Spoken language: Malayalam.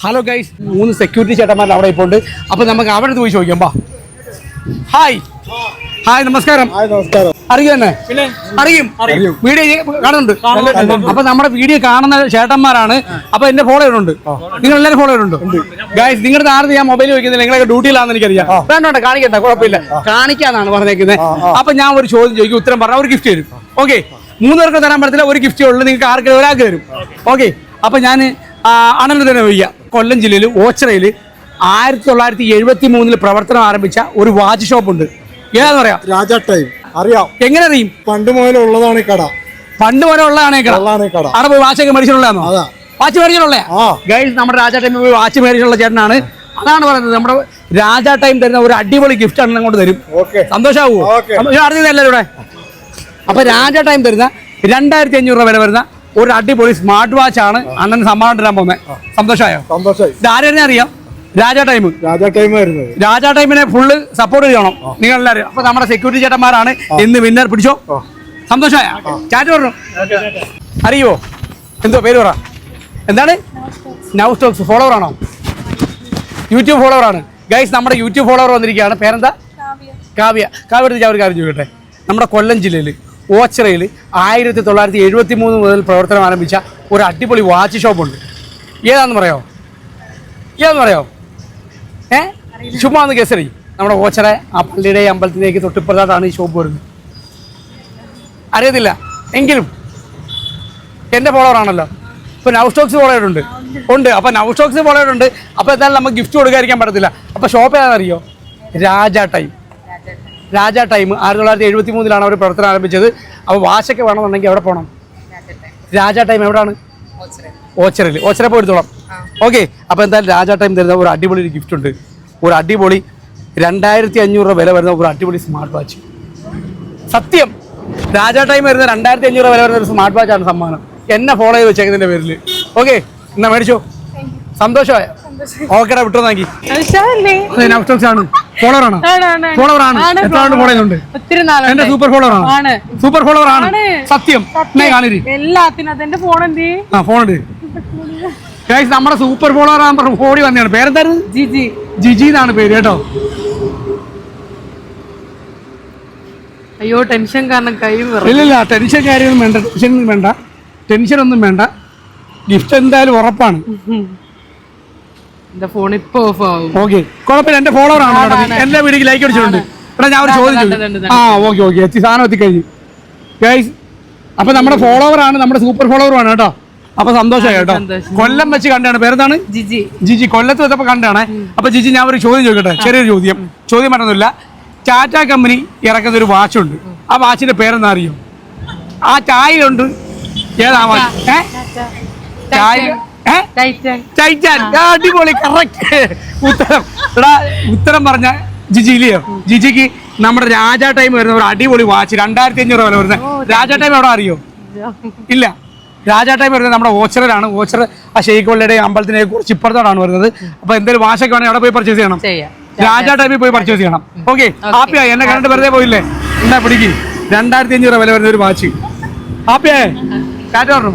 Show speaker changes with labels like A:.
A: ഹലോ ഗൈസ്, 3 സെക്യൂരിറ്റി ചേട്ടന്മാർ അവിടെ ഇപ്പോൾ ഉണ്ട്. അപ്പോൾ നമുക്ക് അവിടെ പോയി ചോദിക്കാം. ബാ. ഹായ് ഹായ്, നമസ്കാരം. അറിയും തന്നെ? അറിയും. വീഡിയോ കാണുന്നുണ്ട്. അപ്പൊ നമ്മുടെ വീഡിയോ കാണുന്ന ചേട്ടന്മാരാണ്. അപ്പൊ എന്നെ ഫോളോ ചെയ്തിട്ടുണ്ട്. നിങ്ങൾ എല്ലാവരും ഫോളോ ചെയ്തിട്ടുണ്ട്. ഗൈസ്, നിങ്ങളുടെ ആരുടെ ഞാൻ മൊബൈൽ വയ്ക്കുന്നില്ല, നിങ്ങളൊക്കെ ഡ്യൂട്ടിയിലാണെന്ന് എനിക്കറിയാം. വേണ്ട, കാണിക്കണ്ട, കുഴപ്പമില്ല, കാണിക്കാന്നാണ് പറഞ്ഞേക്കുന്നത്. അപ്പൊ ഞാൻ ഒരു ചോദ്യം ചോദിക്കും, ഉത്തരം പറഞ്ഞാൽ ഒരു ഗിഫ്റ്റ് തരും. ഓക്കെ, 3 പേർക്ക് തരാൻ പറ്റത്തില്ല, ഒരു ഗിഫ്റ്റ് ഉള്ളൂ. നിങ്ങൾക്ക് ആർക്കെങ്കിലും ഒരാൾക്ക് തരും. ഓക്കെ, അപ്പൊ ഞാൻ അണന് തന്നെ വയ്യ. കൊല്ലം ജില്ലയിൽ ഓച്ചിറയിൽ 1973 പ്രവർത്തനം ആരംഭിച്ച ഒരു വാച്ച് ഷോപ്പ് ഉണ്ട്. ഏതാന്ന് പറയാം?
B: രാജാ ടൈം. അറിയാം.
A: എങ്ങനെ അറിയും?
B: പണ്ട് മുതലേ ഉള്ളതാണ് ഈ കട.
A: പണ്ട് മുതലേ ഉള്ളതാണ് ഈ കട. അവിടെ പോയി വാച്ചൊക്കെ മേടിച്ചിട്ടുള്ളതാണോ? വാച്ച് മേടിച്ചിട്ടുള്ള ഗൈസ്, നമ്മുടെ രാജാ ടൈമിൽ പോയി വാച്ച് മേടിച്ചിട്ടുള്ള ചേട്ടനാണ്. അതാണ് പറയുന്നത്, നമ്മുടെ രാജാ ടൈം തരുന്ന ഒരു അടിപൊളി ഗിഫ്റ്റ് ആണ് കൊണ്ട് തരും. സന്തോഷമാവോ? അറിഞ്ഞതല്ലേ ഇവിടെ? അപ്പൊ രാജാ ടൈം തരുന്ന 2500 രൂപ വില വരുന്ന ഒരു അടിപൊളി സ്മാർട്ട് വാച്ച് ആണ് അണ്ണന് സമ്മാനം തരാൻ പോകുന്നത്. സന്തോഷമായോ? സന്തോഷമായി. ഇതാരെന്നെ അറിയാം? രാജാ ടൈം. രാജാ ടൈമിനെ ഫുള്ള് സപ്പോർട്ട് ചെയ്യണം നിങ്ങൾ എല്ലാവരും. അപ്പൊ നമ്മുടെ സെക്യൂരിറ്റി ചേട്ടന്മാരാണ് ഇന്ന് വിന്നർ. പിടിച്ചോ. സന്തോഷമായ ചാറ്റ് പറഞ്ഞു. അറിയോ? എന്തോ പേര് പറ. എന്താണ്? നൗ സ്റ്റോക്സ് ഫോളോവർ ആണോ? യൂട്യൂബ് ഫോളോവർ ആണ്. ഗൈസ്, നമ്മുടെ യൂട്യൂബ് ഫോളോവർ വന്നിരിക്കുകയാണ്. പേരെന്താ? കാവ്യ. കാവ്യ ഞാൻ ഒരു കാര്യം ചോദിക്കട്ടെ. നമ്മുടെ കൊല്ലം ജില്ലയിൽ ഓച്ചിറയിൽ 1973 മുതൽ പ്രവർത്തനം ആരംഭിച്ച ഒരു അടിപൊളി വാച്ച് ഷോപ്പുണ്ട്. ഏതാണെന്ന് പറയാമോ? ചുമ്മാ ഒന്ന് കേസറി. നമ്മുടെ ഓച്ചിറ ആ പള്ളിയുടെ അമ്പലത്തിലേക്ക് തൊട്ടിപ്പുറത്താണ് ഈ ഷോപ്പ് വരുന്നത്. അറിയത്തില്ല എങ്കിലും എൻ്റെ ഫോളോവർ ആണല്ലോ. ഇപ്പോൾ നൗ സ്റ്റോക്സ് ഫോളോ ഉണ്ട്. അപ്പോൾ നൗ സ്റ്റോക്സ് ഫോളോ ചെയ്തിട്ടുണ്ട്. അപ്പോൾ എന്തായാലും നമുക്ക് ഗിഫ്റ്റ് കൊടുക്കാതിരിക്കാൻ പറ്റത്തില്ല. അപ്പോൾ ഷോപ്പ് ഏതാണെന്നറിയോ? രാജാ ടൈം. 1973 അവർ പ്രവർത്തനം ആരംഭിച്ചത്. അപ്പോൾ വാച്ചൊക്കെ വേണമെന്നുണ്ടെങ്കിൽ എവിടെ പോകണം? രാജാ ടൈം എവിടെയാണ്? ഓച്ചിറയിൽ. ഓച്ചിറ പോയി എടുത്തോളാം. ഓക്കെ, അപ്പോൾ എന്തായാലും രാജാ ടൈം തരുന്ന ഒരു അടിപൊളി ഗിഫ്റ്റ് ഉണ്ട്. ഒരു അടിപൊളി 2500 രൂപ വില വരുന്ന ഒരു അടിപൊളി സ്മാർട്ട് വാച്ച്. സത്യം, രാജാ ടൈം വരുന്ന 2500 രൂപ വില വരുന്ന ഒരു സ്മാർട്ട് വാച്ചാണ് സമ്മാനം. എന്നെ ഫോളോ ചെയ്ത് വെച്ചേക്കുന്നതിൻ്റെ പേരിൽ. ഓക്കെ, എന്നാ മേടിച്ചോ. സന്തോഷമായ? ഓക്കെടാ, വിട്ടോ. നോക്കി ആണ്. ഫോളോവറാണ്. എത്ര ആണ്ട് ഫോളോ ചെയ്യുന്നുണ്ട്? എന്റെ സൂപ്പർ ഫോളോവറാണ്. സൂപ്പർ ഫോളോവറാണ്. സത്യം. ഫോണുണ്ട്. നമ്മുടെ സൂപ്പർ ഫോളോവർ ഓടി വന്നതാണ്. പേരെന്തായിരുന്നു? ജിജി എന്നാണ് പേര് കേട്ടോ.
C: അയ്യോ, ടെൻഷൻ കാരണം കൈ.
A: ഇല്ല, ടെൻഷൻ കാര്യമൊന്നും വേണ്ട. ടെൻഷനൊന്നും വേണ്ട. ഗിഫ്റ്റ് എന്തായാലും ഉറപ്പാണ്.
C: ഫോൺ ഇപ്പൊ ഓഫ് ആവും.
A: ഓക്കെ, കുഴപ്പമില്ല. എന്റെ ഫോളോവർ ആണ്. എന്റെ വീഡിയോക്ക് ലൈക്ക് അടിച്ചിട്ടുണ്ട്. ഇവിടെ ഞാൻ ഒരു ചോദിച്ചു. ഓക്കെ, എത്തി, സാധനം എത്തിക്കഴിഞ്ഞു ഗൈസ്. അപ്പൊ നമ്മുടെ ഫോളോവർ ആണ്, നമ്മുടെ സൂപ്പർ ഫോളോവർ ആണ് കേട്ടോ. അപ്പൊ സന്തോഷമായി കേട്ടോ. കൊല്ലം വെച്ച് കണ്ടാണ്. പേരെന്താണ്? ജിജി. കൊല്ലത്ത് വെച്ചപ്പോ കണ്ടാണ്. അപ്പൊ ജിജി, ഞാൻ ഒരു ചോദ്യം ചോദിക്കട്ടെ? ചെറിയൊരു ചോദ്യം പറഞ്ഞൊന്നുമില്ല. ടാറ്റ കമ്പനി ഇറക്കുന്ന ഒരു വാച്ചുണ്ട്. ആ വാച്ചിന്റെ പേരെന്താ അറിയോ? ആ ചായയിലുണ്ട്. ഏതാ വാച്ച്? ടൈറ്റാൻ. അടിപൊളി, കറക്റ്റ് ഉത്തരം പറഞ്ഞ ജിജി ഇല്ലയോ? ജിജിക്ക് നമ്മുടെ രാജാ ടൈം വരുന്ന ഒരു അടിപൊളി വാച്ച് 2500 രൂപ വില വരുന്നത്. രാജാ ടൈം എവിടെ അറിയോ? ഇല്ല. രാജാ ടൈം വരുന്നത് നമ്മുടെ ഓച്ചിറയിലാണ്. ഓച്ചിറ ആ ഷെയ്ഖ് വള്ളിയുടെ അമ്പലത്തിനെ കുറിച്ച് ഇപ്പുറത്തോടാണ് വരുന്നത്. അപ്പൊ എന്തെങ്കിലും വാശൊക്കെ വേണമെങ്കിൽ അവിടെ പോയി പർച്ചേസ് ചെയ്യണം. രാജാ ടൈമിൽ പോയി പർച്ചേസ് ചെയ്യണം. ഓക്കെ, ഹാപ്പിയായി? എന്നെ കണ്ടിട്ട് വെറുതെ പോയില്ലേ? എന്താ പിടിക്കും? 2500 രൂപ വില വരുന്ന ഒരു വാച്ച്. ഹാപ്പിയായേ? ടാറ്റ പറഞ്ഞു.